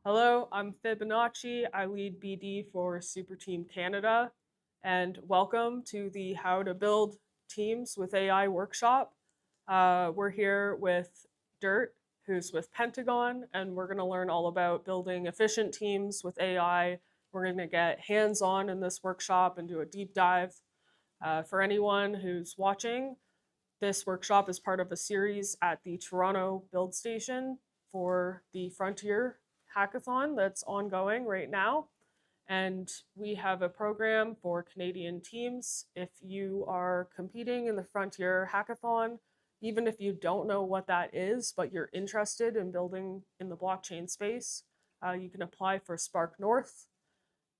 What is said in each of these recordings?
Hello, I'm Fibonacci. I lead BD for Super Team Canada, and welcome to the How to Build Teams with AI workshop. We're here with Dirt, who's with Pentagon, and we're going to learn all about building efficient teams with AI. We're going to get hands on in this workshop and do a deep dive. For anyone who's watching, this workshop is part of a series at the Toronto Build Station for the Frontier Hackathon that's ongoing right now. And we have a program for Canadian teams. If you are competing in the Frontier Hackathon, even if you don't know what that is, but you're interested in building in the blockchain space, you can apply for Spark North.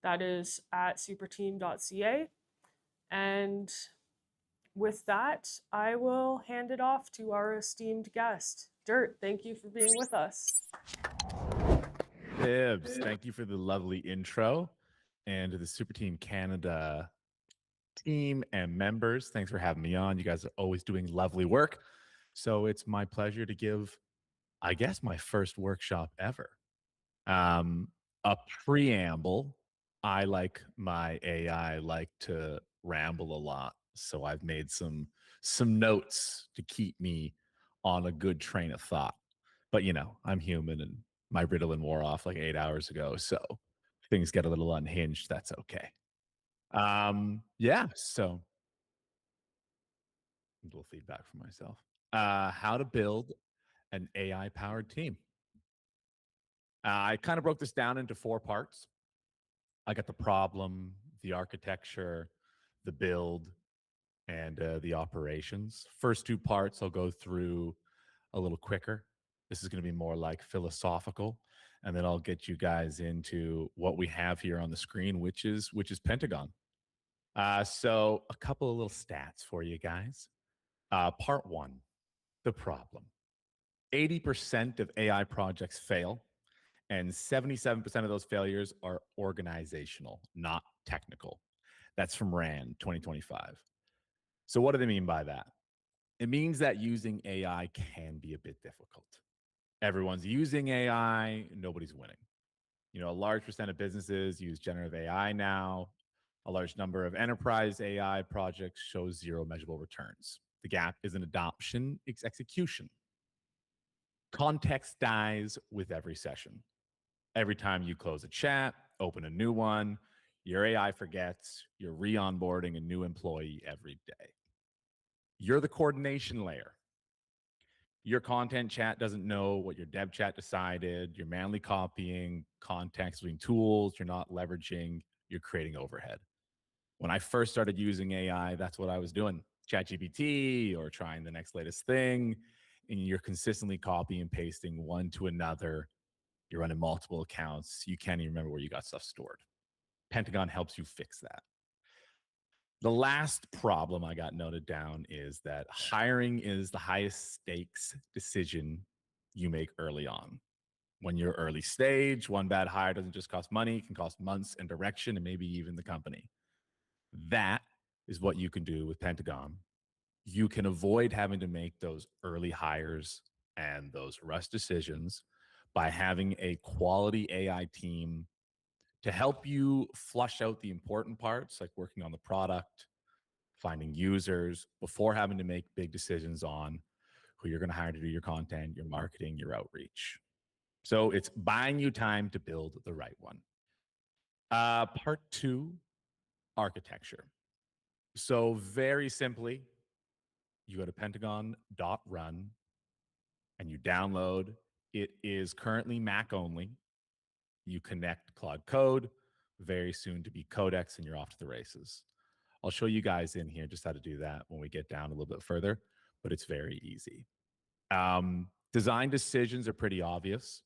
That is at superteam.ca. And with that, I will hand it off to our esteemed guest. Dirt, thank you for being with us. Tibbs, thank you for the lovely intro. And to the Super Team Canada team and members, thanks for having me on. You guys are always doing lovely work. So it's my pleasure to give, I guess, my first workshop ever. A preamble. I like my AI like to ramble a lot. So I've made some notes to keep me on a good train of thought. But I'm human and my Ritalin wore off like 8 hours ago. So things get a little unhinged. That's okay. Yeah, so a little feedback for myself. How to build an AI powered team. I kind of broke this down into 4 parts. I got the problem, the architecture, the build, and the operations. First 2 parts I'll go through a little quicker. This is going to be more like philosophical, and then I'll get you guys into what we have here on the screen, which is Pentagon. So a couple of little stats for you guys. Part 1, the problem. 80% of AI projects fail, and 77% of those failures are organizational, not technical. That's from RAND 2025. So, what do they mean by that? It means that using AI can be a bit difficult. Everyone's using AI, nobody's winning. A large percent of businesses use generative AI now. A large number of enterprise AI projects show zero measurable returns. The gap isn't adoption, it's execution. Context dies with every session. Every time you close a chat, open a new one, your AI forgets, you're re onboarding a new employee every day. You're the coordination layer. Your content chat doesn't know what your dev chat decided. You're manually copying context between tools. You're not leveraging, you're creating overhead. When I first started using AI, that's what I was doing. ChatGPT or trying the next latest thing. And you're consistently copying and pasting one to another. You're running multiple accounts. You can't even remember where you got stuff stored. Pentagon helps you fix that. The last problem I got noted down is that hiring is the highest stakes decision you make early on. When you're early stage, one bad hire doesn't just cost money, it can cost months and direction and maybe even the company. That is what you can do with Pentagon. You can avoid having to make those early hires and those rush decisions by having a quality AI team to help you flush out the important parts, like working on the product, finding users, before having to make big decisions on who you're going to hire to do your content, your marketing, your outreach. So it's buying you time to build the right one. Part 2, architecture. So very simply, you go to pentagon.run and you download. It is currently Mac only. You connect Cloud Code, very soon to be Codex, and you're off to the races. I'll show you guys in here just how to do that when we get down a little bit further, but it's very easy. Design decisions are pretty obvious.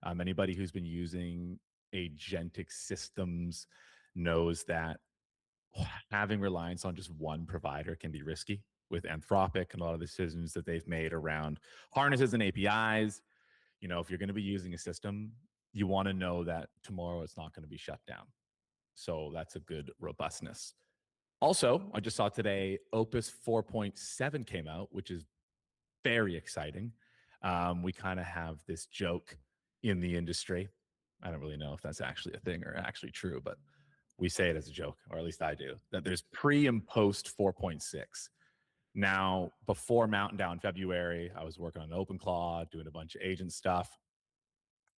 Anybody who's been using agentic systems knows that having reliance on just one provider can be risky. With Anthropic and a lot of the decisions that they've made around harnesses and APIs, if you're going to be using a system, you want to know that tomorrow it's not going to be shut down. So that's a good robustness. Also, I just saw today Opus 4.7 came out, which is very exciting. We kind of have this joke in the industry. I don't really know if that's actually a thing or actually true, but we say it as a joke, or at least I do, that there's pre and post 4.6. Now, before Mountain Down February, I was working on OpenClaw, doing a bunch of agent stuff,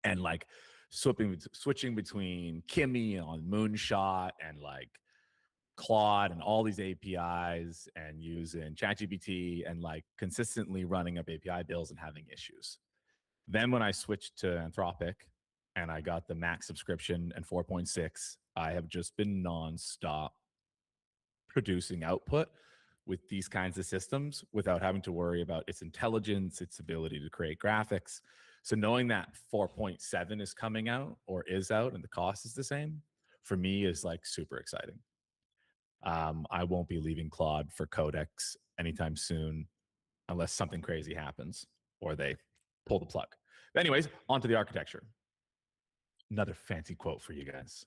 and like switching between Kimmy on Moonshot and like Claude and all these APIs and using ChatGPT and like consistently running up API bills and having issues. Then when I switched to Anthropic and I got the max subscription and 4.6, I have just been nonstop producing output with these kinds of systems without having to worry about its intelligence, its ability to create graphics. So knowing that 4.7 is coming out or is out and the cost is the same, for me is like super exciting. I won't be leaving Claude for Codex anytime soon unless something crazy happens or they pull the plug. But anyways, onto the architecture. Another fancy quote for you guys.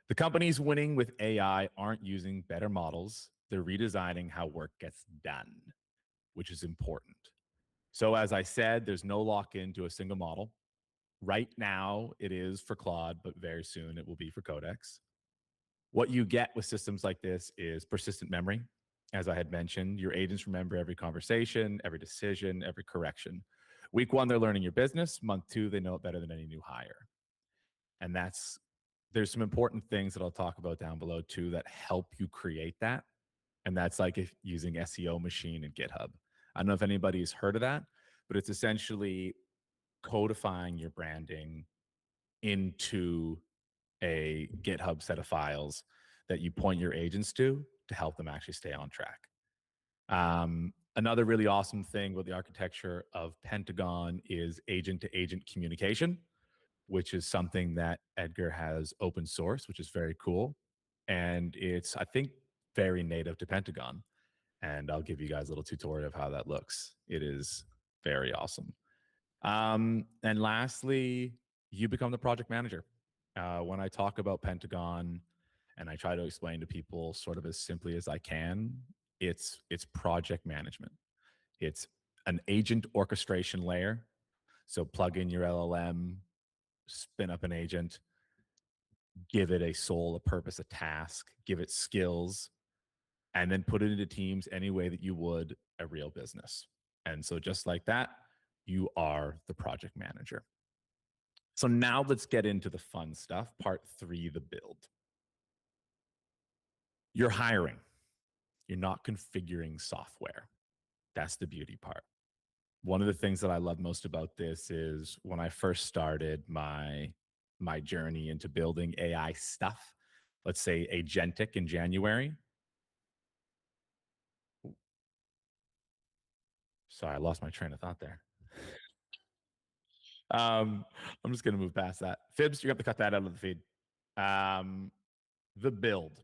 The companies winning with AI aren't using better models. They're redesigning how work gets done, which is important. So, as I said, there's no lock in to a single model. Right now, it is for Claude, but very soon it will be for Codex. What you get with systems like this is persistent memory. As I had mentioned, your agents remember every conversation, every decision, every correction. Week one, they're learning your business. Month two, they know it better than any new hire. And there's some important things that I'll talk about down below too that help you create that. And that's like if using SEO machine and GitHub. I don't know if anybody's heard of that, but it's essentially codifying your branding into a GitHub set of files that you point your agents to help them actually stay on track. Another really awesome thing with the architecture of Pentagon is agent to agent communication, which is something that Edgar has open source, which is very cool. And it's, I think, very native to Pentagon. And I'll give you guys a little tutorial of how that looks. It is very awesome. And lastly, you become the project manager. When I talk about Pentagon and I try to explain to people sort of as simply as I can, it's project management. It's an agent orchestration layer. So plug in your LLM, spin up an agent, give it a soul, a purpose, a task, give it skills, and then put it into teams any way that you would a real business. And so just like that, you are the project manager. So now let's get into the fun stuff. Part three, the build. You're hiring. You're not configuring software. That's the beauty part. One of the things that I love most about this is when I first started my journey into building AI stuff, let's say agentic in January. Sorry, I lost my train of thought there. I'm just going to move past that. Fibs, you have to cut that out of the feed. The build.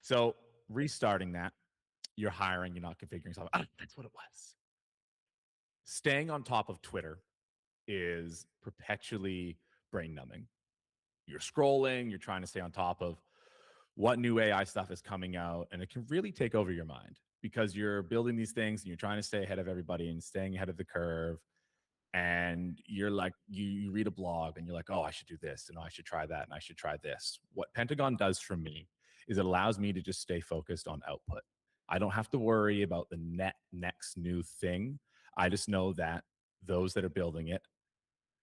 So restarting that, you're hiring, you're not configuring something. Ah, that's what it was. Staying on top of Twitter is perpetually brain numbing. You're scrolling, you're trying to stay on top of what new AI stuff is coming out, and it can really take over your mind because you're building these things and you're trying to stay ahead of everybody and staying ahead of the curve. And you're like, you read a blog and you're like, oh, I should do this and I should try that and I should try this. What Pentagon does for me is it allows me to just stay focused on output. I don't have to worry about the next new thing. I just know that those that are building it,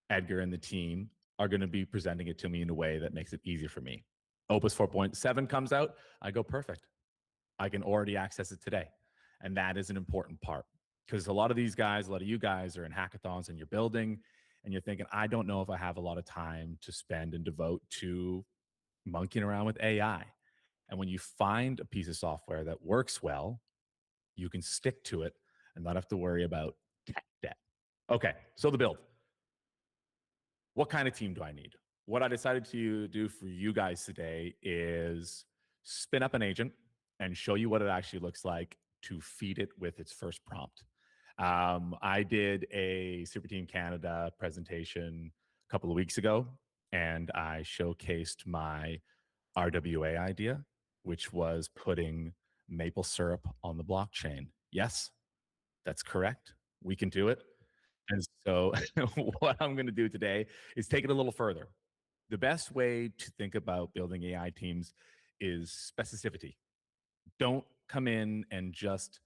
Edgar and the team, are going to be presenting it to me in a way that makes it easier for me. Opus 4.7 comes out, I go perfect. I can already access it today. And that is an important part because a lot of these guys, a lot of you guys are in hackathons and you're building and you're thinking, I don't know if I have a lot of time to spend and devote to monkeying around with AI. And when you find a piece of software that works well, you can stick to it and not have to worry about tech debt. Okay, so the build. What kind of team do I need? What I decided to do for you guys today is spin up an agent and show you what it actually looks like to feed it with its first prompt. I did a Super Team Canada presentation a couple of weeks ago, and I showcased my RWA idea, which was putting maple syrup on the blockchain. Yes, that's correct. We can do it. And so, what I'm going to do today is take it a little further. The best way to think about building AI teams is specificity. Don't come in and just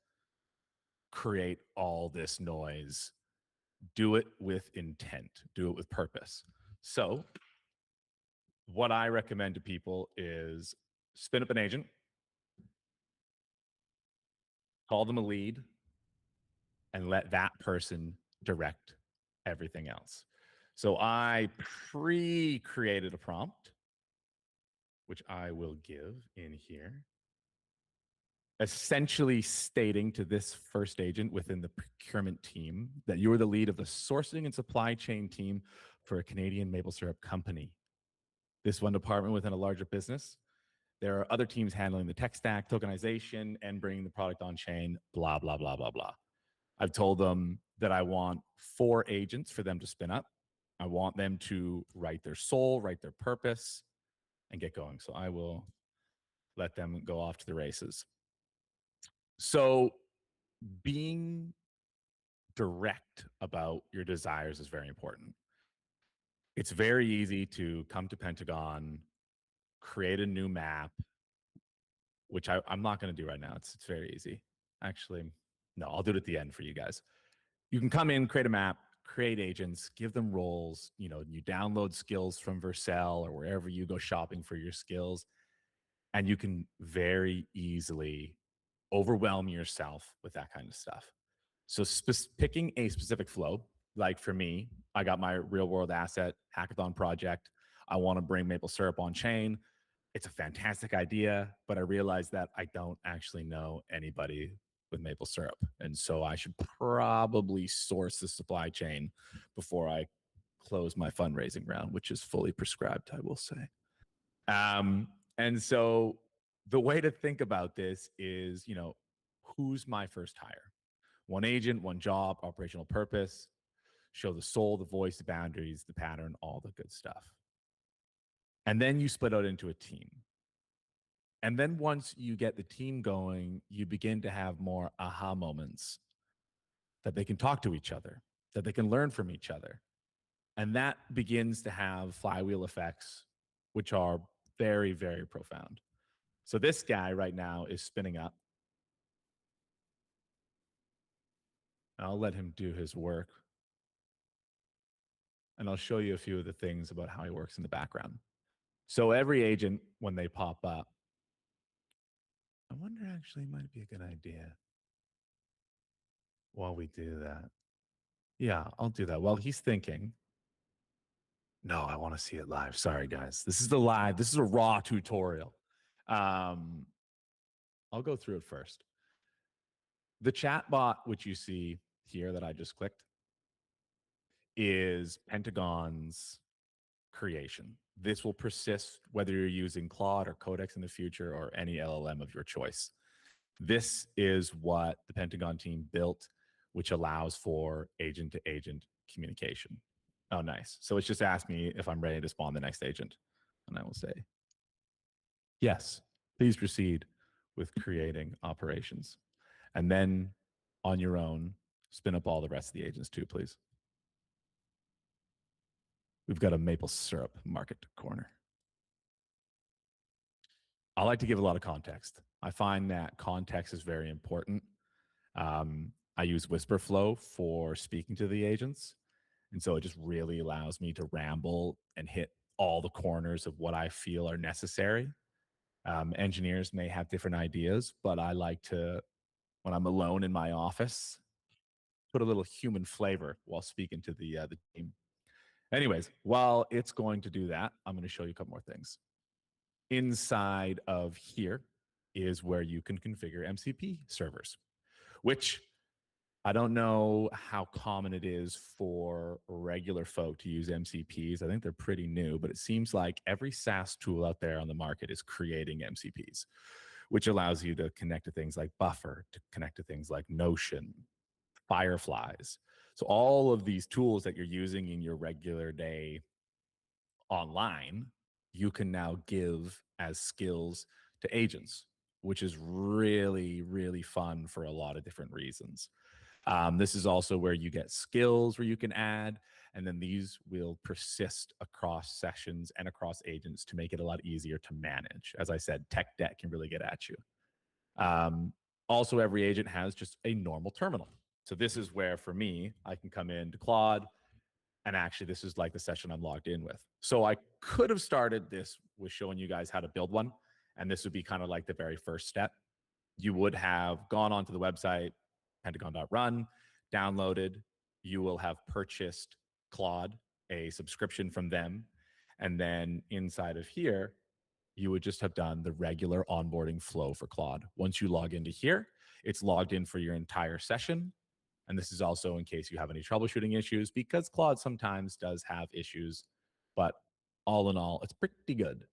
create all this noise. Do it with intent, do it with purpose. So, what I recommend to people is spin up an agent, call them a lead, and let that person direct everything else. So I pre created a prompt, which I will give in here, essentially stating to this first agent within the procurement team that you are the lead of the sourcing and supply chain team for a Canadian maple syrup company. This one department within a larger business. There are other teams handling the tech stack, tokenization, and bringing the product on chain, blah, blah, blah, blah, blah. I've told them that I want 4 agents for them to spin up. I want them to write their soul, write their purpose, and get going. So I will let them go off to the races. So being direct about your desires is very important. It's very easy to come to Pentagon, create a new map, which I'm not going to do right now. It's very easy. Actually, no, I'll do it at the end for you guys. You can come in, create a map, create agents, give them roles. You know, you download skills from Vercel or wherever you go shopping for your skills, and you can very easily overwhelm yourself with that kind of stuff. So picking a specific flow, like for me, I got my real world asset hackathon project. I want to bring maple syrup on chain. It's a fantastic idea, but I realized that I don't actually know anybody with maple syrup. And so I should probably source the supply chain before I close my fundraising round, which is fully prescribed, I will say. And so the way to think about this is, you know, who's my first hire? One agent, one job, operational purpose, show the soul, the voice, the boundaries, the pattern, all the good stuff. And then you split out into a team. And then once you get the team going, you begin to have more aha moments that they can talk to each other, that they can learn from each other. And that begins to have flywheel effects, which are very, very profound. So this guy right now is spinning up. I'll let him do his work. And I'll show you a few of the things about how he works in the background. So every agent, when they pop up, I wonder actually might be a good idea while we do that. Yeah, I'll do that. While he's thinking, no, I want to see it live. Sorry, guys. This is the live. This is a raw tutorial. Um, I'll go through it first. The chat bot, which you see here that I just clicked, is Pentagon's creation. This will persist whether you're using Claude or Codex in the future or any LLM of your choice. This is what the Pentagon team built, which allows for agent to agent communication. Oh, nice. So it's just asked me if I'm ready to spawn the next agent. And I will say, yes, please proceed with creating operations. And then on your own, spin up all the rest of the agents too, please. We've got a maple syrup market corner. I like to give a lot of context. I find that context is very important. I use Whisperflow for speaking to the agents. And so it just really allows me to ramble and hit all the corners of what I feel are necessary. Engineers may have different ideas, but I like to, when I'm alone in my office, put a little human flavor while speaking to the team. Anyways, while it's going to do that, I'm going to show you a couple more things. Inside of here is where you can configure MCP servers, which I don't know how common it is for regular folk to use MCPs. I think they're pretty new, but it seems like every SaaS tool out there on the market is creating MCPs, which allows you to connect to things like Buffer, to connect to things like Notion, Fireflies. So all of these tools that you're using in your regular day online, you can now give as skills to agents, which is really, really fun for a lot of different reasons. This is also where you get skills where you can add, and then these will persist across sessions and across agents to make it a lot easier to manage. As I said, tech debt can really get at you. Um, Also, every agent has just a normal terminal. So this is where, for me, I can come into Claude, and actually, this is like the session I'm logged in with. So I could have started this with showing you guys how to build one, and this would be kind of like the very first step. You would have gone onto the website, pentagon.run, downloaded, you will have purchased Claude, a subscription from them. And then inside of here, you would just have done the regular onboarding flow for Claude. Once you log into here, it's logged in for your entire session. And this is also in case you have any troubleshooting issues, because Claude sometimes does have issues, but all in all, it's pretty good.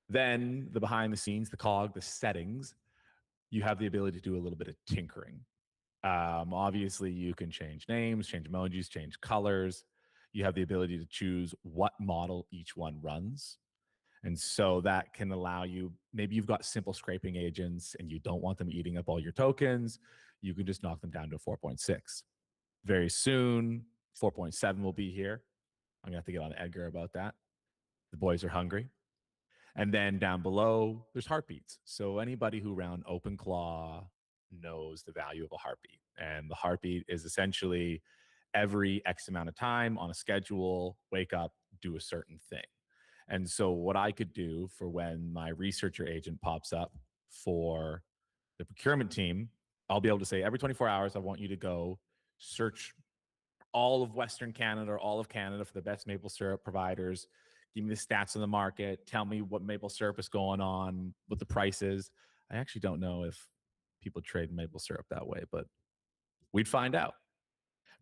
Then the behind the scenes, the cog, the settings, you have the ability to do a little bit of tinkering. Obviously, you can change names, change emojis, change colors. You have the ability to choose what model each one runs. And so that can allow you, maybe you've got simple scraping agents and you don't want them eating up all your tokens. You can just knock them down to 4.6. Very soon, 4.7 will be here. I'm going to have to get on Edgar about that. The boys are hungry. And then down below, there's heartbeats. So anybody who ran OpenClaw knows the value of a heartbeat. And the heartbeat is essentially every X amount of time on a schedule, wake up, do a certain thing. And so what I could do for when my researcher agent pops up for the procurement team, I'll be able to say every 24 hours, I want you to go search all of Western Canada or all of Canada for the best maple syrup providers. Give me the stats on the market. Tell me what maple syrup is going on, what the price is. I actually don't know if people trade maple syrup that way, but we'd find out.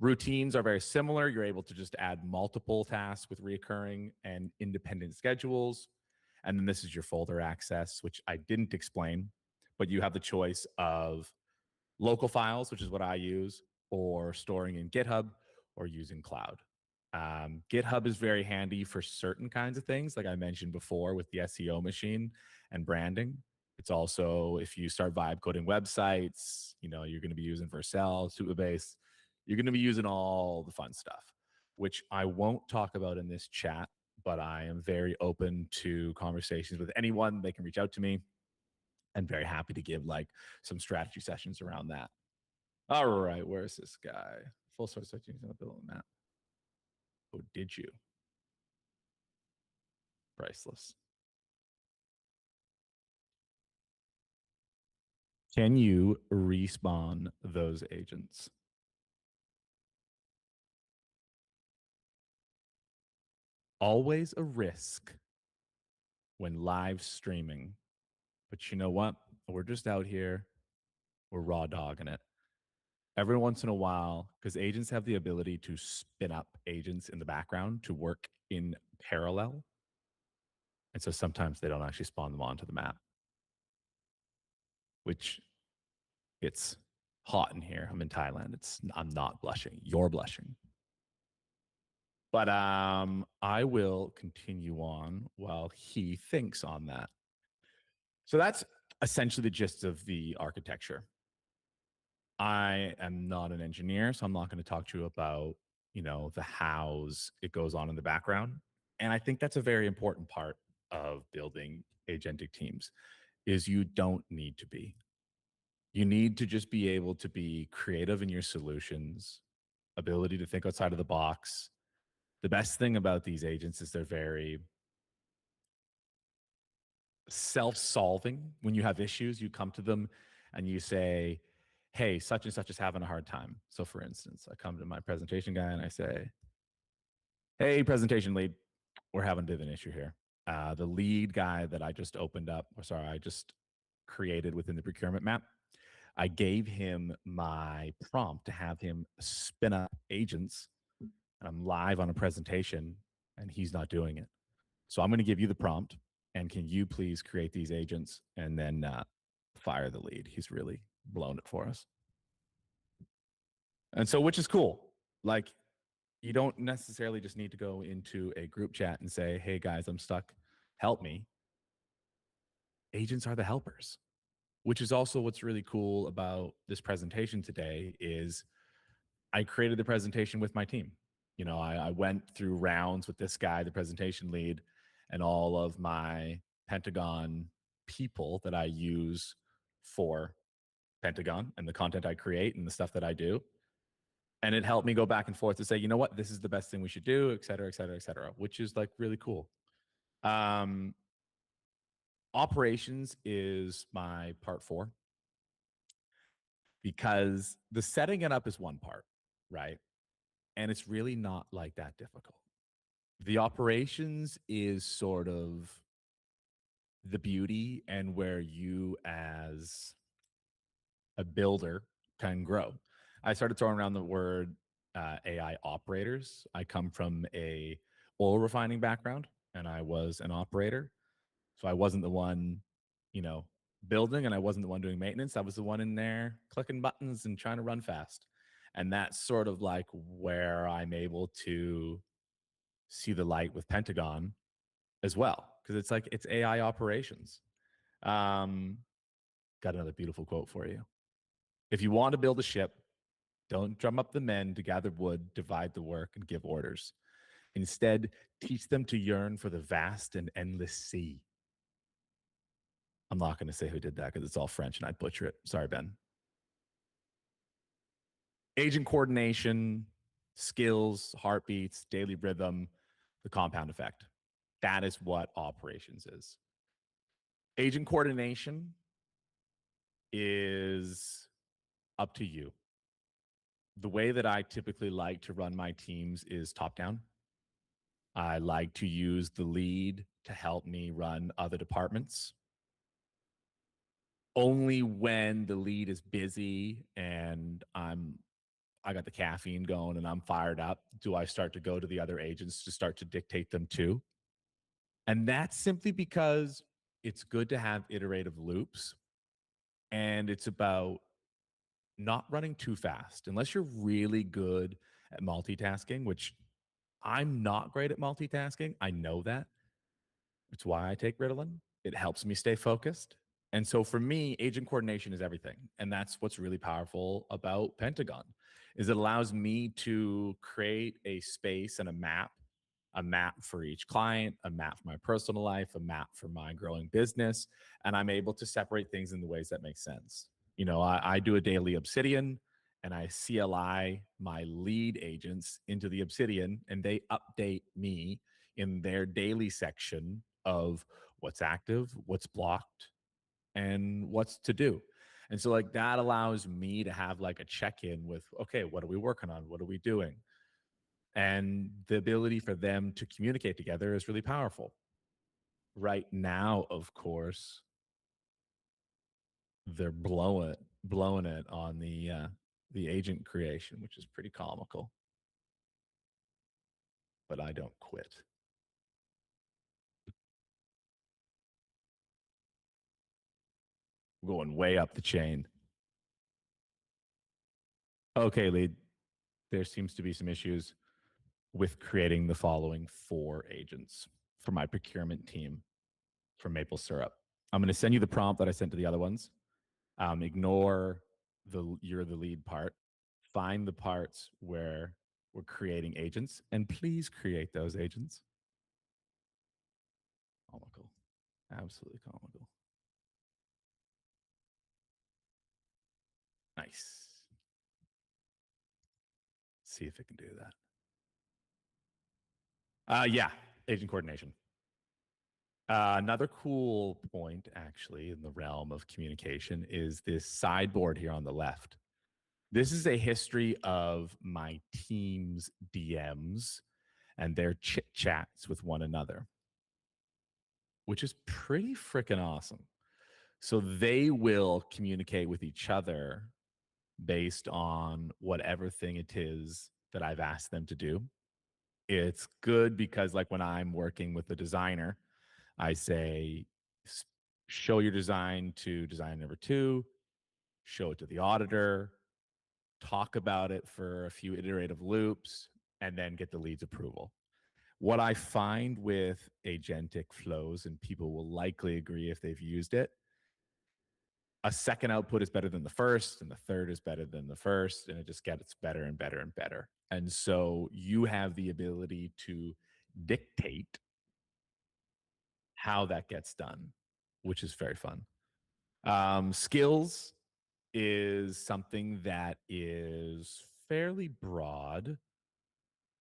Routines are very similar. You're able to just add multiple tasks with reoccurring and independent schedules. And then this is your folder access, which I didn't explain, but you have the choice of local files, which is what I use, or storing in GitHub or using cloud. GitHub is very handy for certain kinds of things, like I mentioned before with the SEO machine and branding. It's also, if you start vibe coding websites, you're going to be using Vercel, Supabase. You're going to be using all the fun stuff, which I won't talk about in this chat, but I am very open to conversations with anyone. They can reach out to me, and very happy to give like some strategy sessions around that. All right, where's this guy? Full source searching on the bill on the map. Oh, did you? Priceless. Can you respawn those agents? Always a risk when live streaming. But you know what? We're just out here. We're raw dogging it. Every once in a while, because agents have the ability to spin up agents in the background to work in parallel. And so sometimes they don't actually spawn them onto the map, which it's hot in here. I'm in Thailand. I'm not blushing. You're blushing. But I will continue on while he thinks on that. So that's essentially the gist of the architecture. I am not an engineer, so I'm not going to talk to you about, the hows it goes on in the background. And I think that's a very important part of building agentic teams is you don't need to be. You need to just be able to be creative in your solutions, ability to think outside of the box. The best thing about these agents is they're very self-solving. When you have issues, you come to them and you say, hey, such and such is having a hard time. So for instance, I come to my presentation guy and I say, hey, presentation lead, we're having a bit of an issue here. The lead guy that I just I just created within the procurement map, I gave him my prompt to have him spin up agents, and I'm live on a presentation and he's not doing it. So I'm going to give you the prompt, and can you please create these agents and then fire the lead? He's really blown it for us. And so, which is cool. Like, you don't necessarily just need to go into a group chat and say, hey guys, I'm stuck, help me. Agents are the helpers, which is also what's really cool about this presentation today is I created the presentation with my team. I went through rounds with this guy, the presentation lead, and all of my Pentagon people that I use for Pentagon and the content I create and the stuff that I do. And it helped me go back and forth to say, you know what, this is the best thing we should do, et cetera, et cetera, et cetera, which is like really cool. Um, Operations is my part 4 because the setting it up is one part, right? And it's really not like that difficult. The operations is sort of the beauty and where you as a builder can grow. I started throwing around the word AI operators. I come from a oil refining background and I was an operator. So I wasn't the one, you know, building and I wasn't the one doing maintenance. I was the one in there clicking buttons and trying to run fast. And that's sort of like where I'm able to see the light with Pentagon as well, because it's like it's AI operations. Um, Got another beautiful quote for you. If you want to build a ship, don't drum up the men to gather wood, divide the work, and give orders. Instead, teach them to yearn for the vast and endless sea. I'm not going to say who did that because it's all French and I'd butcher it. Sorry, Ben. Agent coordination, skills, heartbeats, daily rhythm, the compound effect. That is what operations is. Agent coordination is up to you. The way that I typically like to run my teams is top down. I like to use the lead to help me run other departments. Only when the lead is busy and I got the caffeine going and I'm fired up, do I start to go to the other agents to start to dictate them too. And that's simply because it's good to have iterative loops and it's about not running too fast unless you're really good at multitasking, which I'm not great at multitasking. I know that. It's why I take Ritalin. It helps me stay focused. And so for me, agent coordination is everything. And that's what's really powerful about Pentagon is it allows me to create a space and a map for each client, a map for my personal life, a map for my growing business. And I'm able to separate things in the ways that make sense. I do a daily Obsidian and I CLI my lead agents into the Obsidian and they update me in their daily section of what's active, what's blocked, and what's to do. And so like that allows me to have like a check-in with, okay, what are we working on? What are we doing? And the ability for them to communicate together is really powerful. Right now, of course, they're blowing it on the agent creation, which is pretty comical. But I don't quit. We're going way up the chain. Okay, lead. There seems to be some issues with creating the following 4 agents for my procurement team for maple syrup. I'm going to send you the prompt that I sent to the other ones. Ignore the you're the lead part. Find the parts where we're creating agents, and please create those agents. Comical, absolutely comical. Nice. See if it can do that. Yeah, agent coordination. Another cool point, actually, in the realm of communication is this sideboard here on the left. This is a history of my team's DMs and their chit chats with one another, which is pretty freaking awesome. So they will communicate with each other based on whatever thing it is that I've asked them to do. It's good because, like, when I'm working with the designer, I say, show your design to design number 2, show it to the auditor, talk about it for a few iterative loops, and then get the lead's approval. What I find with agentic flows, and people will likely agree if they've used it, a second output is better than the first, and the third is better than the first, and it just gets better and better and better. And so you have the ability to dictate how that gets done, which is very fun. Skills is something that is fairly broad.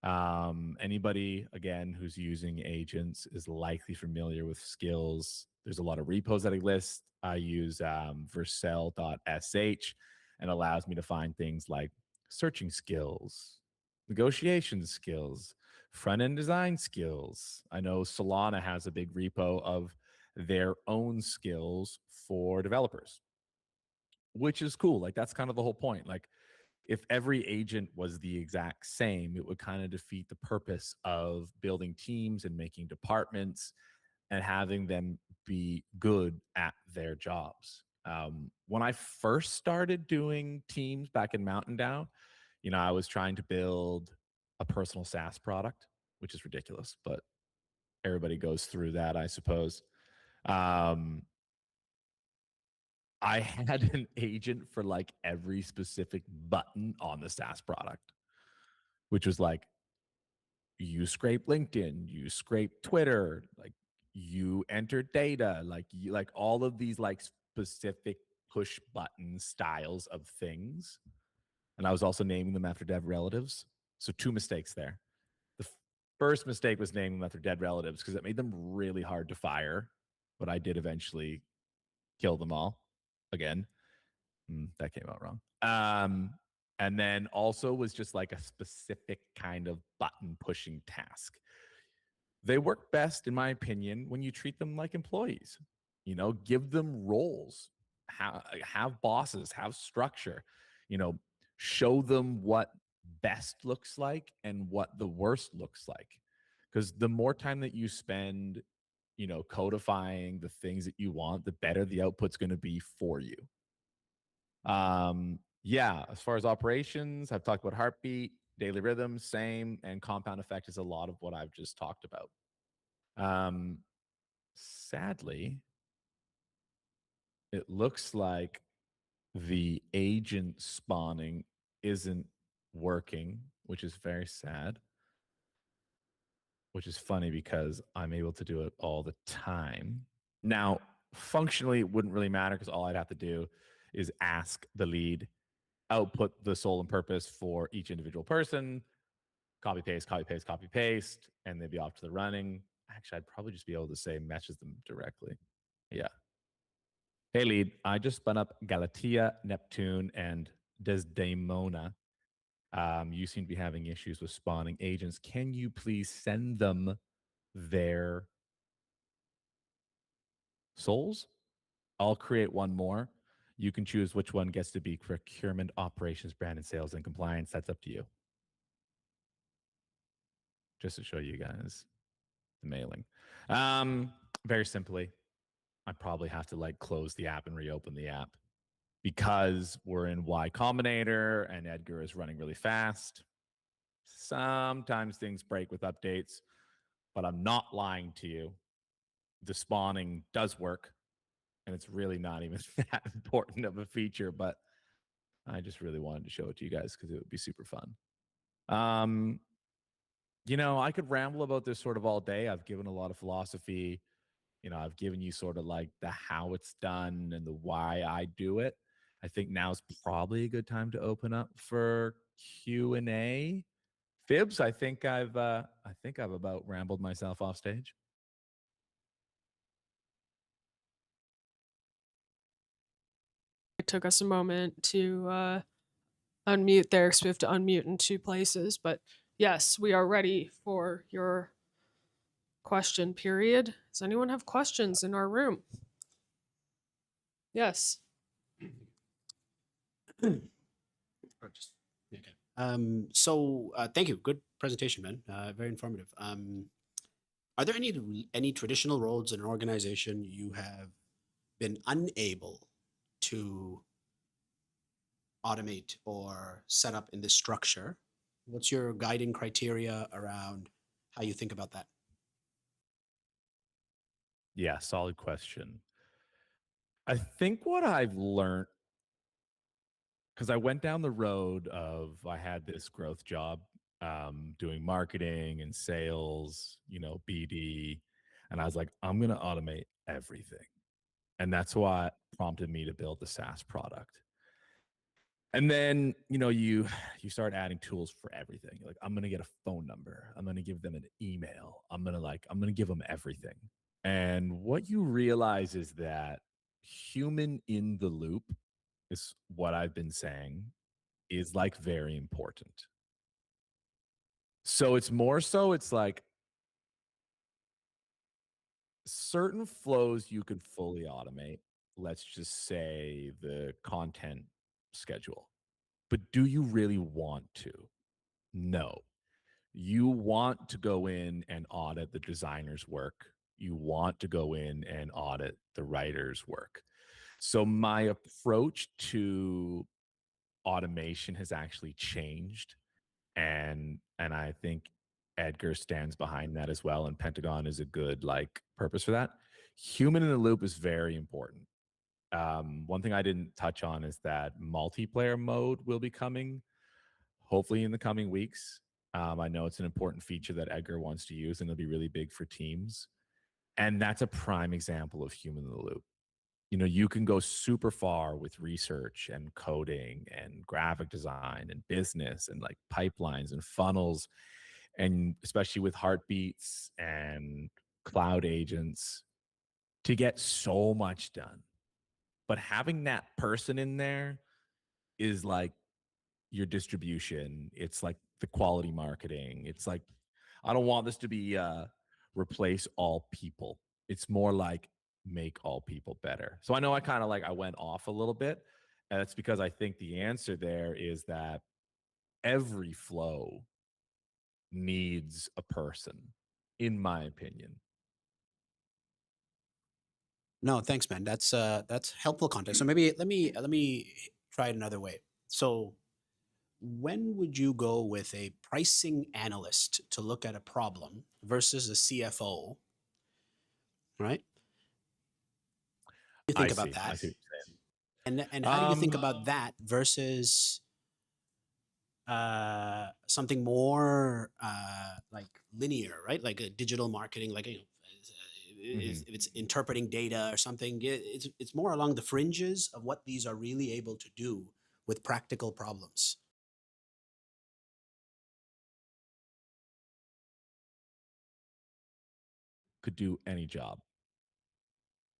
Anybody, again, who's using agents is likely familiar with skills. There's a lot of repos that I list. I use Vercel.sh and allows me to find things like searching skills, negotiation skills, front end design skills. I know Solana has a big repo of their own skills for developers, which is cool. Like, that's kind of the whole point. Like, if every agent was the exact same, it would kind of defeat the purpose of building teams and making departments and having them be good at their jobs. When I first started doing teams back in Mountain Down, I was trying to build a personal SaaS product, which is ridiculous, but everybody goes through that, I suppose. Um, I had an agent for like every specific button on the SaaS product, which was like, you scrape LinkedIn, you scrape Twitter, like you enter data, like you like all of these like specific push button styles of things. And I was also naming them after dead relatives. So two mistakes there. The first mistake was naming them after dead relatives because it made them really hard to fire. But I did eventually kill them all again. That came out wrong. And then also was just like a specific kind of button pushing task. They work best, in my opinion, when you treat them like employees. Give them roles, have bosses, have structure. You know, show them what best looks like and what the worst looks like. Because the more time that you spend, codifying the things that you want, the better the output's going to be for you. Yeah, as far as operations, I've talked about heartbeat, daily rhythm, same, and compound effect is a lot of what I've just talked about. Sadly, it looks like the agent spawning isn't working, which is very sad, which is funny because I'm able to do it all the time. Now, functionally, it wouldn't really matter because all I'd have to do is ask the lead, output the sole and purpose for each individual person, copy paste, copy paste, copy paste, and they'd be off to the running. Actually, I'd probably just be able to say matches them directly. Yeah. Hey, lead, I just spun up Galatea, Neptune, and Desdemona. You seem to be having issues with spawning agents. Can you please send them their souls? I'll create one more. You can choose which one gets to be procurement, operations, brand, and sales and compliance. That's up to you. Just to show you guys the mailing. Very simply, I probably have to like close the app and reopen the app because we're in Y Combinator and Edgar is running really fast. Sometimes things break with updates, but I'm not lying to you. The spawning does work, and it's really not even that important of a feature, but I just really wanted to show it to you guys because it would be super fun. I could ramble about this sort of all day. I've given a lot of philosophy. I've given you sort of like the how it's done and the why I do it. I think now's probably a good time to open up for Q&A. Fibs, I think I've about rambled myself off stage. It took us a moment to unmute there because we have to unmute in two places. But yes, we are ready for your question period. Does anyone have questions in our room? Yes. Thank you. Good presentation, man. Very informative. Are there any traditional roles in an organization you have been unable to automate or set up in this structure? What's your guiding criteria around how you think about that? Yeah, solid question. I think what I've learned, because I went down the road of I had this growth job, doing marketing and sales, BD, and I was like, I'm gonna automate everything, and that's what prompted me to build the SaaS product. And then, you start adding tools for everything. You're like, I'm gonna get a phone number. I'm gonna give them an email. I'm gonna give them everything. And what you realize is that human in the loop is what I've been saying is like very important. So it's like certain flows you can fully automate. Let's just say the content schedule. But do you really want to? No. You want to go in and audit the designer's work. You want to go in and audit the writer's work. So my approach to automation has actually changed, and I think Edgar stands behind that as well, and Pentagon is a good like purpose for that. Human in the loop is very important. One thing I didn't touch on is that multiplayer mode will be coming hopefully in the coming weeks. I know it's an important feature that Edgar wants to use, and it'll be really big for teams. And that's a prime example of human in the loop. You can go super far with research and coding and graphic design and business and like pipelines and funnels, and especially with heartbeats and cloud agents to get so much done. But having that person in there is like your distribution. It's like the quality marketing. It's like, I don't want this to be replace all people. It's more like make all people better. So I know I kind of like I went off a little bit. And that's because I think the answer there is that every flow needs a person, in my opinion. No, thanks, man. That's helpful context. So maybe let me try it another way. So when would you go with a pricing analyst to look at a problem versus a CFO, right? You think I about see. I that, see what you're saying. and how do you think about that versus something more like linear, right? Like a digital marketing, like Mhm. if it's interpreting data or something, it's more along the fringes of what these are really able to do with practical problems. Could do any job.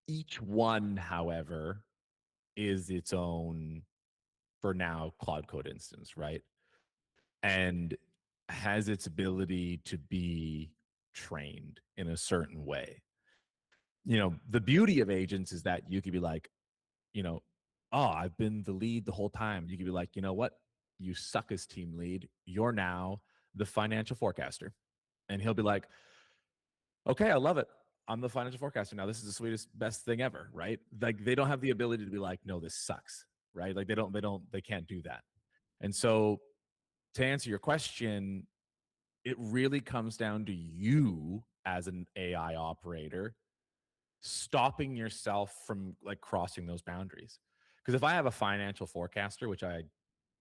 Each one, however, is its own, for now, Cloud Code instance, right? And has its ability to be trained in a certain way. The beauty of agents is that you could be like, you know, oh, I've been the lead the whole time. You could be like, you know what? You suck as team lead. You're now the financial forecaster. And he'll be like, okay, I love it. I'm the financial forecaster now. This is the sweetest, best thing ever, right? Like they don't have the ability to be like, no, this sucks, right? Like they can't do that. And so to answer your question, it really comes down to you as an AI operator stopping yourself from like crossing those boundaries. Because if I have a financial forecaster, which I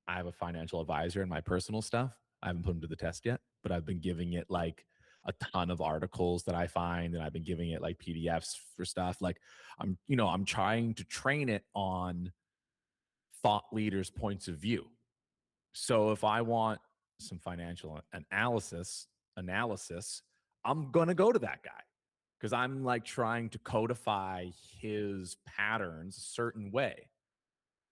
have a financial advisor in my personal stuff, I haven't put him to the test yet, but I've been giving it like a ton of articles that I find, and I've been giving it like PDFs for stuff. Like I'm trying to train it on thought leaders' points of view. So if I want some financial analysis, I'm gonna go to that guy because I'm like trying to codify his patterns a certain way.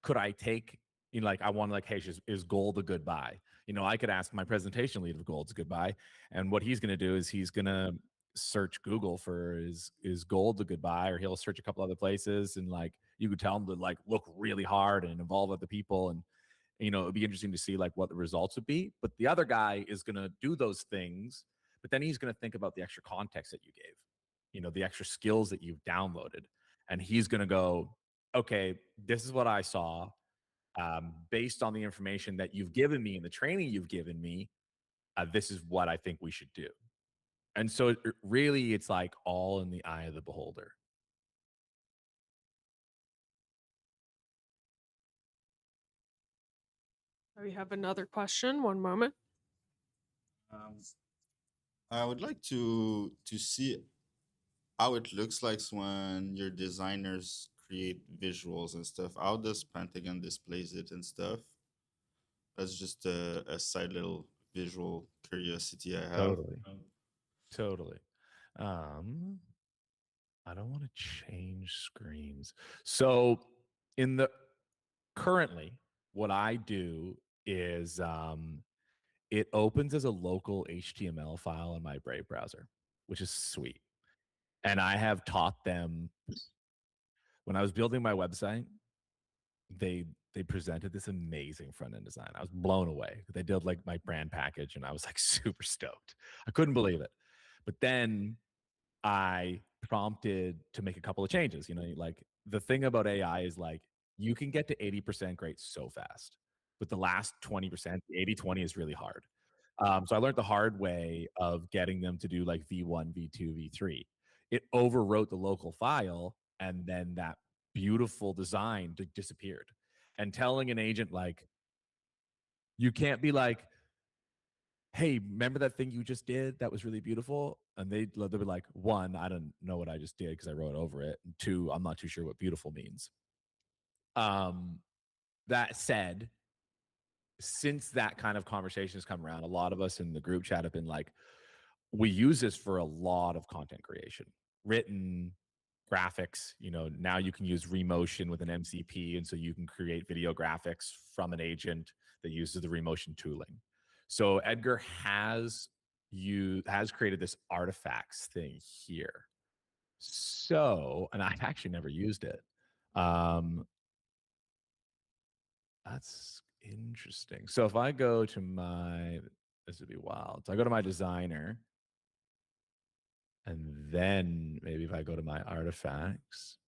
Could I take, like I want like, hey, is gold a good buy? I could ask my presentation lead if gold's a good buy, and what he's gonna do is he's gonna search Google for is gold a good buy, or he'll search a couple other places, and like you could tell him to like look really hard and involve other people, and it'd be interesting to see like what the results would be. But the other guy is going to do those things, but then he's going to think about the extra context that you gave, the extra skills that you've downloaded, and he's going to go, okay, this is what I saw, based on the information that you've given me and the training you've given me. This is what I think we should do. And so really it's like all in the eye of the beholder. We have another question. One moment. Um, I would like to see how it looks like when your designers create visuals and stuff. How does Pentagon displays it and stuff? That's just a side little visual curiosity I have. Totally. Totally. I don't want to change screens. So in the currently, what I do is it opens as a local HTML file in my Brave browser, which is sweet. And I have taught them when I was building my website, they they presented this amazing front end design. I was blown away. They did like my brand package and I was like super stoked. I couldn't believe it. But then I prompted to make a couple of changes. You know, like the thing about AI is like you can get to 80% great so fast, but the last 20%, 80/20 is really hard. So I learned the hard way of getting them to do like V1, V2, V3. It overwrote the local file, and then that beautiful design disappeared. And telling an agent like, you can't be like, hey, remember that thing you just did that was really beautiful? And they'll be like, one, I don't know what I just did because I wrote over it. And two, I'm not too sure what beautiful means. Um, that said, since that kind of conversation has come around, a lot of us in the group chat have been like, we use this for a lot of content creation, written, graphics. You know, now you can use Remotion with an MCP, and so you can create video graphics from an agent that uses the Remotion tooling. So Edgar has created this artifacts thing here. So, and I've actually never used it. That's interesting. So if I go to this would be wild. So I go to my designer, and then maybe if I go to my artifacts,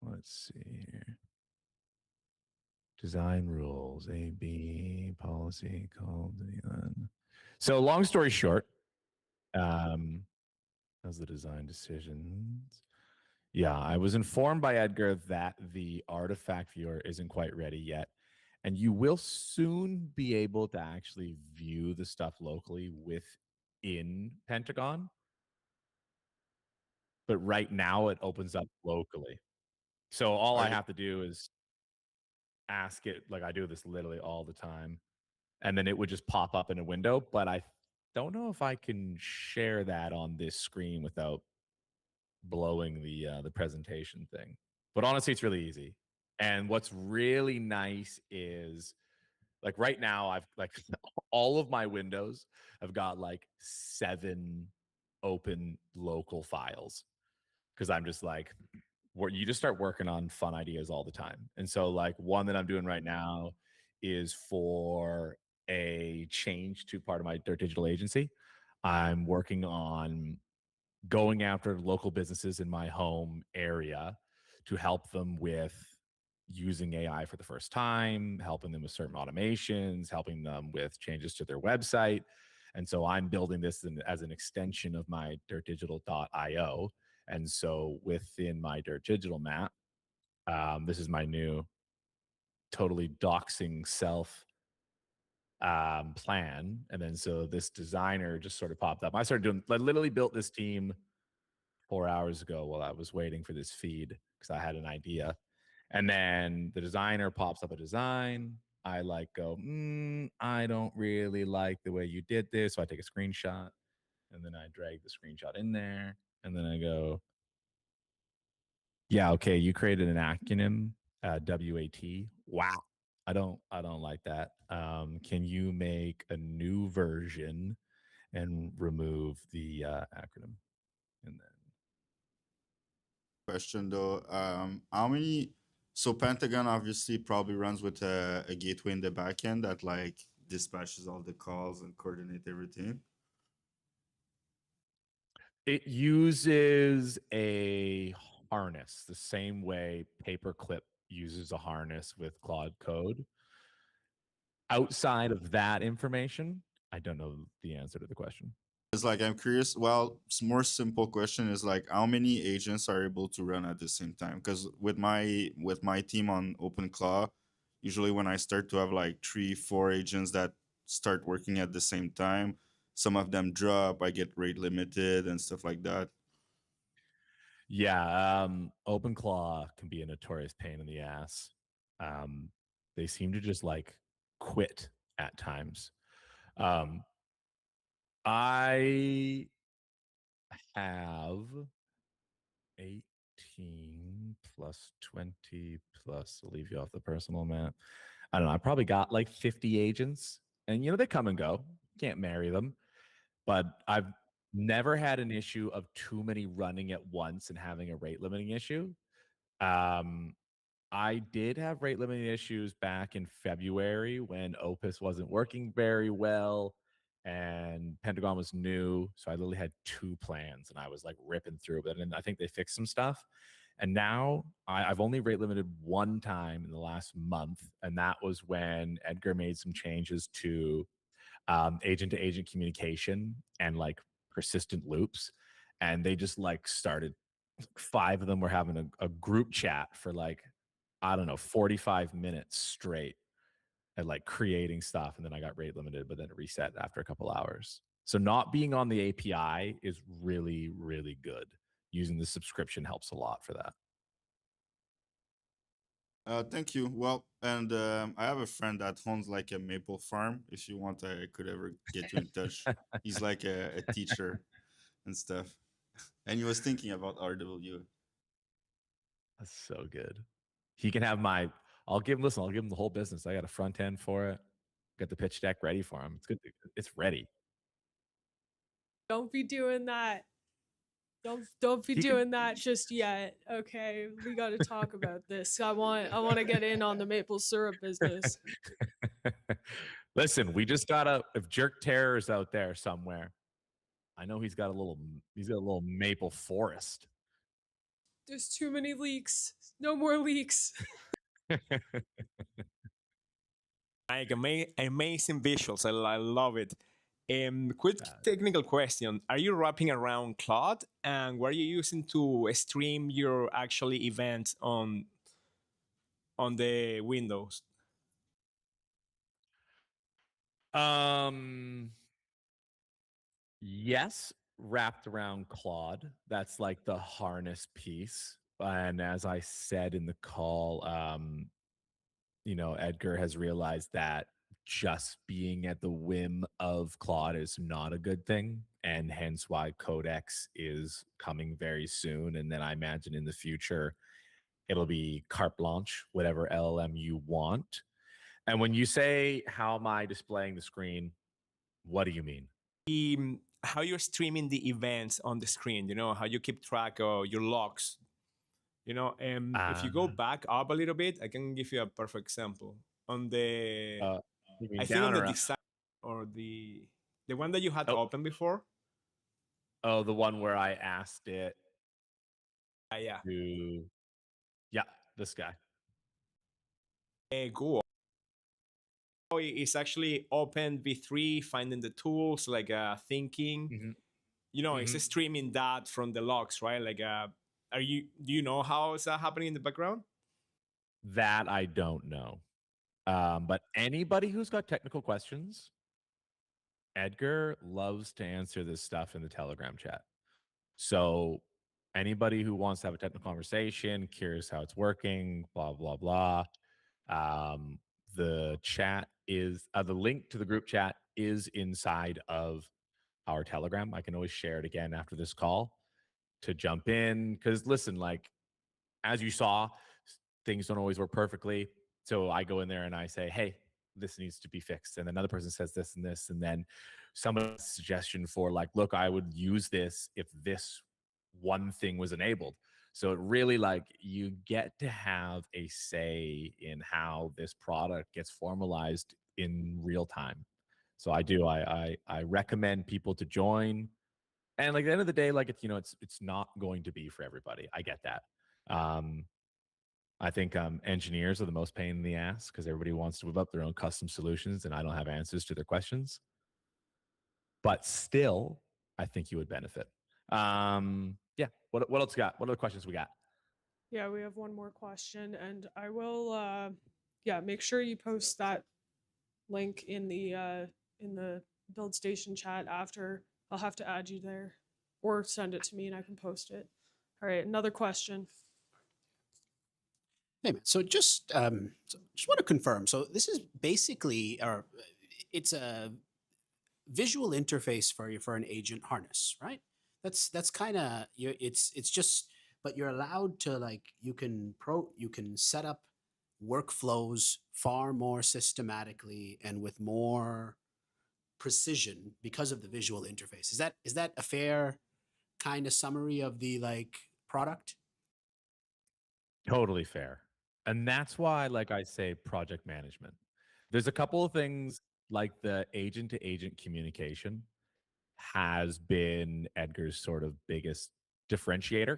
let's see here. Design rules, AB, policy, called. So long story short, how's the design decisions? Yeah, I was informed by Edgar that the artifact viewer isn't quite ready yet. And you will soon be able to actually view the stuff locally within Pentagon. But right now it opens up locally. So all Are I you have to do is ask it, like I do this literally all the time, and then it would just pop up in a window. But I don't know if I can share that on this screen without blowing the presentation thing. But honestly, it's really easy. And what's really nice is like right now, I've like all of my windows have got like 7 open local files because I'm just like, where you just start working on fun ideas all the time. And so, like, one that I'm doing right now is for a change to part of my digital agency. I'm working on going after local businesses in my home area to help them with using AI for the first time, helping them with certain automations, helping them with changes to their website. And so I'm building this as an extension of my dirtdigital.io. And so within my Dirt Digital map, this is my new totally doxing self plan. And then so this designer just sort of popped up. I literally built this team 4 hours ago while I was waiting for this feed because I had an idea. And then the designer pops up a design. I like go, I don't really like the way you did this. So I take a screenshot and then I drag the screenshot in there. And then I go, yeah, okay, you created an acronym, WAT. Wow. I don't like that. Can you make a new version and remove the acronym? And then question though? How many? So Pentagon obviously probably runs with a gateway in the backend that like dispatches all the calls and coordinate everything. it uses a harness the same way Paperclip uses a harness with Claude Code. Outside of that information, I don't know the answer to the question. It's like I'm curious. Well, more simple question is like how many agents are able to run at the same time? Because with my team on OpenClaw, usually when I start to have like 3, 4 agents that start working at the same time, some of them drop. I get rate limited and stuff like that. Yeah, OpenClaw can be a notorious pain in the ass. They seem to just like quit at times. Um, I have 18 plus 20 plus, I'll leave you off the personal, man. I don't know. I probably got like 50 agents, and they come and go. Can't marry them, but I've never had an issue of too many running at once and having a rate limiting issue. Um, I did have rate limiting issues back in February when Opus wasn't working very well and Pentagon was new. So I literally had 2 plans and I was like ripping through it. And I think they fixed some stuff. And now I've only rate limited one time in the last month. And that was when Edgar made some changes to agent to agent communication and like persistent loops. And they just like started, 5 of them were having a group chat for like, I don't know, 45 minutes straight and like creating stuff. And then I got rate limited, but then it reset after a couple hours. So not being on the API is really, really good. Using the subscription helps a lot for that. Thank you. Well, and I have a friend that owns like a maple farm. If you want, I could ever get you in touch. He's like a teacher and stuff. And he was thinking about RW. That's so good. He can have I'll give him the whole business. I got a front end for it. Got the pitch deck ready for him. It's good. It's ready. Don't be doing that. Don't be He can doing that just yet. Okay, we got to talk about this. I want to get in on the maple syrup business. Listen, we just gotta, if Jerk Terror is out there somewhere, I know he's got a little maple forest. There's too many leaks. No more leaks. Like amazing visuals. I love it. Quick technical question: are you wrapping around Claude, and what are you using to stream your actually events on the Windows? Yes, wrapped around Claude. That's like the harness piece. And as I said in the call, Edgar has realized that just being at the whim of Claude is not a good thing. And hence why Codex is coming very soon. And then I imagine in the future, it'll be carte blanche, whatever LLM you want. And when you say, how am I displaying the screen? What do you mean? How you're streaming the events on the screen, how you keep track of your logs. If you go back up a little bit, I can give you a perfect example. On the, you mean I think on down the or up? design or the one that you had Oh. open before. Oh, the one where I asked it Yeah. to, yeah, this guy. Go. It's actually open V3, finding the tools like thinking. Mhm. It's streaming that from the logs, right? Like, do you know how is that happening in the background? That I don't know. But anybody who's got technical questions, Edgar loves to answer this stuff in the Telegram chat. So anybody who wants to have a technical conversation, curious how it's working, blah, blah, blah. The chat is, the link to the group chat is inside of our Telegram. I can always share it again after this call to jump in. Because listen, like, as you saw, things don't always work perfectly. So I go in there and I say, hey, this needs to be fixed. And another person says this and this. And then somebody's suggestion for like, look, I would use this if this one thing was enabled. So it really, like, you get to have a say in how this product gets formalized in real time. So I do. I recommend people to join. And like at the end of the day, like it's not going to be for everybody. I get that. I think engineers are the most pain in the ass because everybody wants to whip up their own custom solutions, and I don't have answers to their questions. But still, I think you would benefit. Yeah. What else got? What other questions we got? Yeah, we have one more question, and I will yeah, make sure you post that link in the build station chat after. I'll have to add you there or send it to me and I can post it. All right, another question. Hey man, so just want to confirm. So this is basically, or it's a visual interface for an agent harness, right? That's kind of you. It's just, but you're allowed to like you can set up workflows far more systematically and with more precision because of the visual interface. Is that a fair kind of summary of the like product? Totally fair. And that's why, like I say, project management. There's a couple of things like the agent to agent communication has been Edgar's sort of biggest differentiator.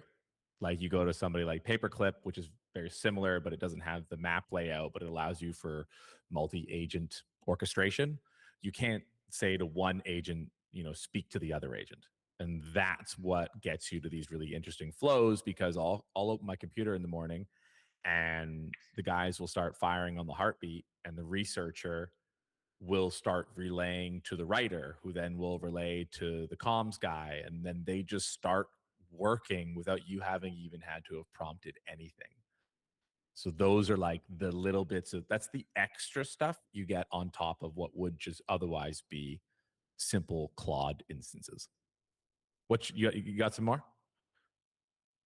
Like you go to somebody like Paperclip, which is very similar, but it doesn't have the map layout, but it allows you for multi-agent orchestration. You can't say to one agent, speak to the other agent. And that's what gets you to these really interesting flows because I'll open my computer in the morning and the guys will start firing on the heartbeat and the researcher will start relaying to the writer who then will relay to the comms guy and then they just start working without you having even had to have prompted anything. So those are like the little bits of that's the extra stuff you get on top of what would just otherwise be simple Claude instances. You got some more?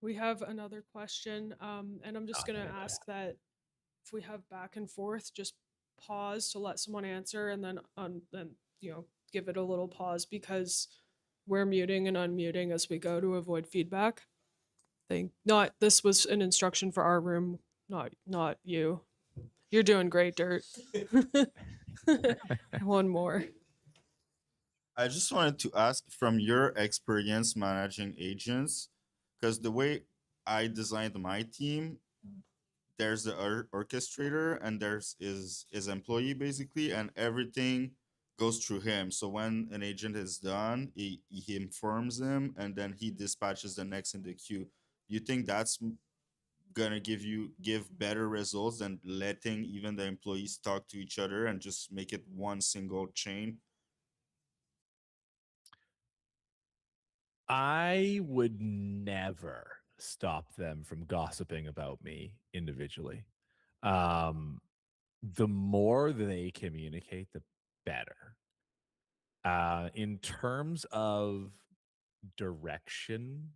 We have another question, and I'm just Oh, gonna ask that if we have back and forth, just pause to let someone answer, and then give it a little pause because we're muting and unmuting as we go to avoid feedback. Not this was an instruction for our room, not you. You're doing great, Dirt. One more. I just wanted to ask from your experience managing agents, because the way I designed my team, there's the orchestrator and there's is employee basically, and everything goes through him. So when an agent is done, he informs him, and then he dispatches the next in the queue. You think that's gonna give better results than letting even the employees talk to each other and just make it one single chain? I would never stop them from gossiping about me individually. Um, the more they communicate, the better. In terms of direction,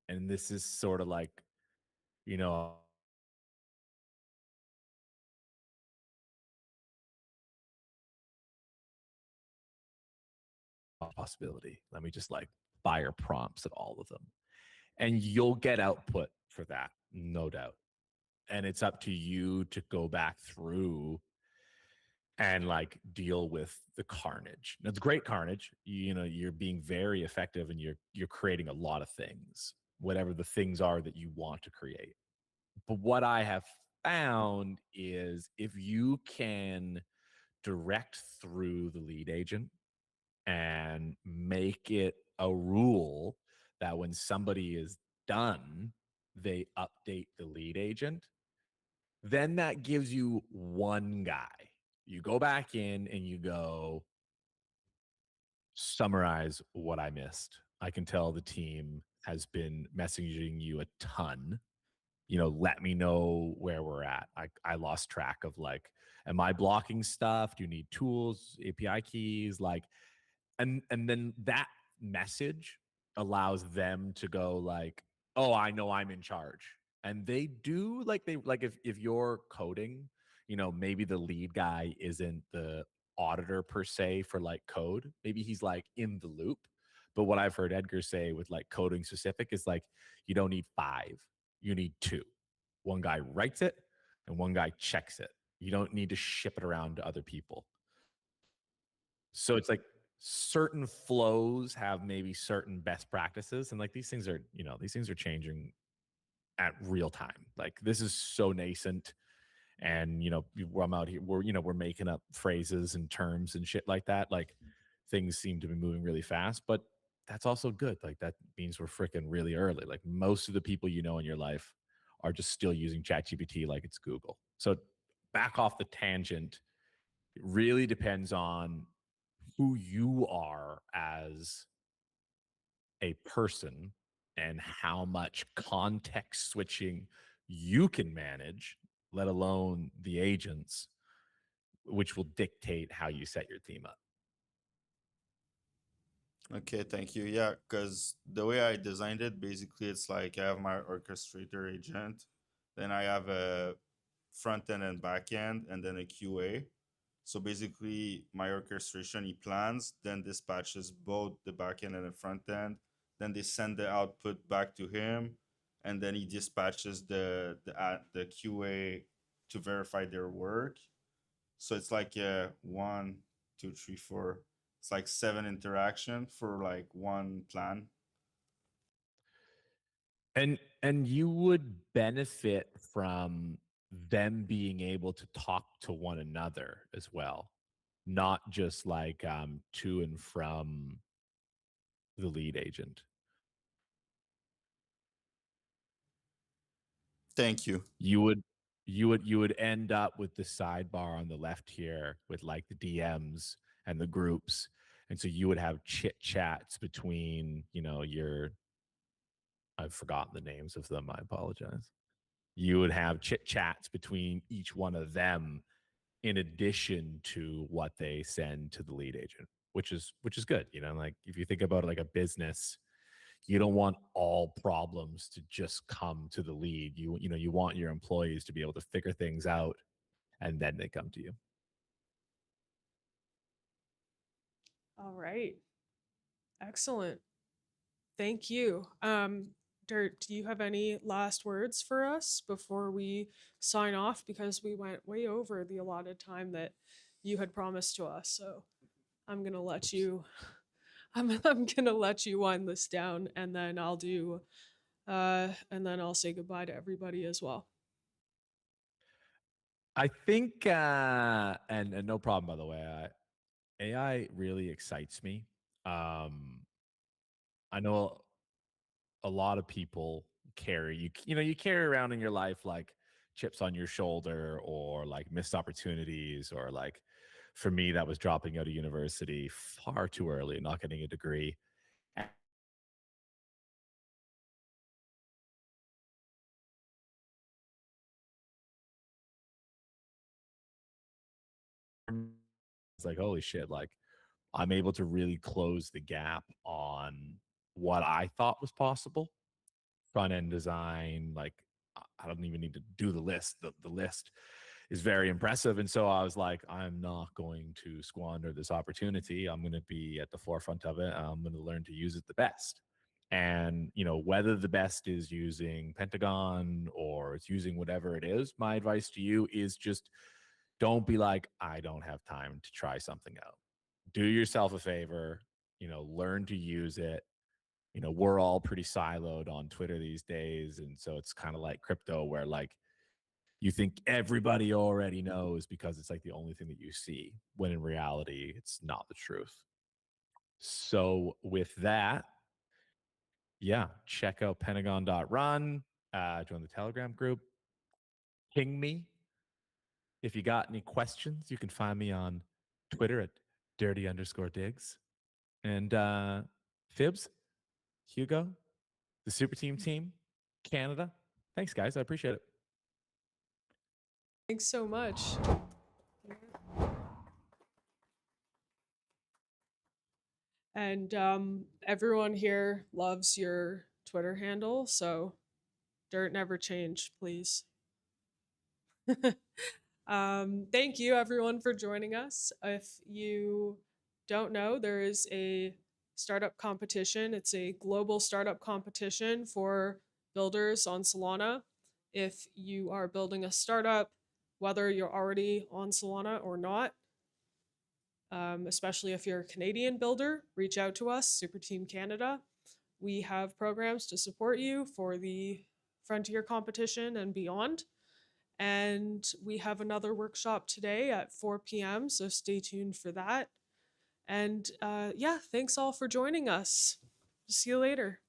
and this is sort of like, you know, a possibility. Let me just like fire prompts at all of them. And you'll get output for that, no doubt. And it's up to you to go back through and like deal with the carnage. Now, it's great carnage. You're being very effective and you're creating a lot of things, whatever the things are that you want to create. But what I have found is if you can direct through the lead agent and make it a rule that when somebody is done, they update the lead agent, then that gives you one guy. You go back in and you go, summarize what I missed. I can tell the team has been messaging you a ton. Let me know where we're at. I lost track of like, am I blocking stuff? Do you need tools, API keys? Like, and then that message allows them to go like, oh, I know I'm in charge. And they do like if you're coding, maybe the lead guy isn't the auditor per se for like code. Maybe he's like in the loop. But what I've heard Edgar say with like coding specific is like you don't need 5, you need 2. One guy writes it and one guy checks it. You don't need to ship it around to other people. So it's like certain flows have maybe certain best practices. And like these things are changing at real time. Like this is so nascent. And I'm out here, we're making up phrases and terms and shit like that. Like things seem to be moving really fast, but that's also good. Like that means we're freaking really early. Like most of the people you know in your life are just still using ChatGPT like it's Google. So back off the tangent. It really depends on who you are as a person and how much context switching you can manage, let alone the agents, which will dictate how you set your team up. Okay, thank you. Yeah, because the way I designed it, basically, it's like I have my orchestrator agent, then I have a front end and back end, and then a QA. So basically, my orchestration, he plans, then dispatches both the back end and the front end. Then they send the output back to him, and then he dispatches the QA to verify their work. So it's like 1, 2, 3, 4. It's like 7 interaction for like one plan. And you would benefit from them being able to talk to one another as well, not just like to and from the lead agent. Thank you. You would end up with the sidebar on the left here with like the DMs and the groups. And so you would have chit chats between, I've forgotten the names of them. I apologize. You would have chit chats between each one of them in addition to what they send to the lead agent, which is good. Like if you think about it like a business, you don't want all problems to just come to the lead. You want your employees to be able to figure things out and then they come to you. All right. Excellent. Thank you. Dirt, do you have any last words for us before we sign off? Because we went way over the allotted time that you had promised to us. So I'm gonna let you. I'm gonna let you wind this down, and then I'll do. And then I'll say goodbye to everybody as well. I think, and no problem, by the way, AI really excites me. I know a lot of people you carry around in your life like chips on your shoulder or like missed opportunities or like for me that was dropping out of university far too early, not getting a degree. It's like holy shit, like I'm able to really close the gap on what I thought was possible. Front end design, like I don't even need to do the list. The list is very impressive. And so I was like, I'm not going to squander this opportunity. I'm going to be at the forefront of it. I'm going to learn to use it the best. And, whether the best is using Pentagon or it's using whatever it is, my advice to you is just don't be like, I don't have time to try something out. Do yourself a favor, learn to use it. We're all pretty siloed on Twitter these days. And so it's kind of like crypto where like you think everybody already knows because it's like the only thing that you see, when in reality, it's not the truth. So with that, yeah, check out pentagon.run, join the Telegram group, ping me. If you got any questions, you can find me on Twitter at dirty_digs. And Fibs, Hugo, the super team, Canada. Thanks, guys. I appreciate it. Thanks so much. And everyone here loves your Twitter handle, so Dirt never change, please. Thank you, everyone, for joining us. If you don't know, there is a startup competition. It's a global startup competition for builders on Solana. If you are building a startup, whether you're already on Solana or not, especially if you're a Canadian builder, reach out to us, Super Team Canada. We have programs to support you for the Frontier competition and beyond. And we have another workshop today at 4 p.m., so stay tuned for that. And yeah, thanks all for joining us. See you later.